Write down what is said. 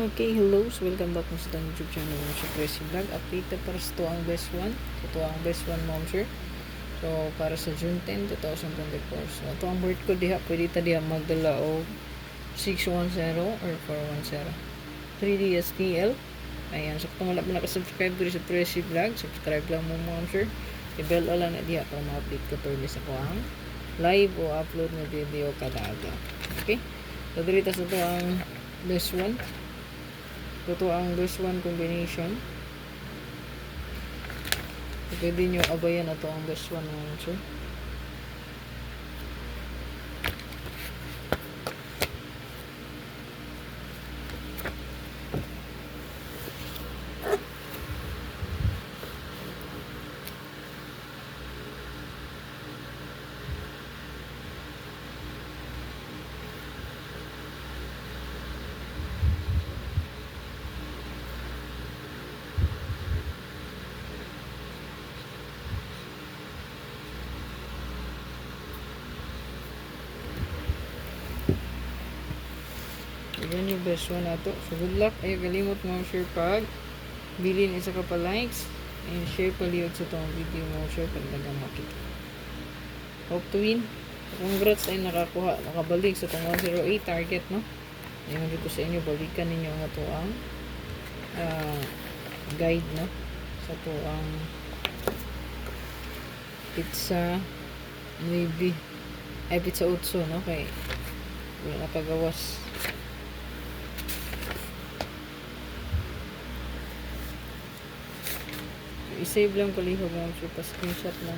Okay, hello. So, welcome back sa itong YouTube channel mo sa Crazy Vlog. Update na para sa ang best one. Ito ang best one, mom sir. So, para sa June 10, 2024. So, ito ang birth ko diha. Pwede ta diha magdala o 610 or 410. 3D STL. Ayan. So, kung wala pa nakasubscribe ko sa Crazy Vlog, subscribe lang mo, mom sir. I-bell ala na diha para ma-update ko per sa ko ang live o upload na video kada aga. Okay? So, dito sa ito ang best one. Ito ang best one combination. Pwede nyo abayan na ito ang best one mga sir. Yan yung best one na to. So, good luck. Ayaw kalimot mga sure pag bilhin isa ka pa likes and share paliwag sa itong video mga sure pag nagamakit. Hope to win. Congrats ay nakabalik sa itong 108 target, no? Ayaw dito sa inyo, balikan ninyo nga ito ang guide, no? Sa ito ang pizza maybe ay pizza utso, no? Kay wala nakagawas. I-save lang palihog mga sure pa screenshot lang.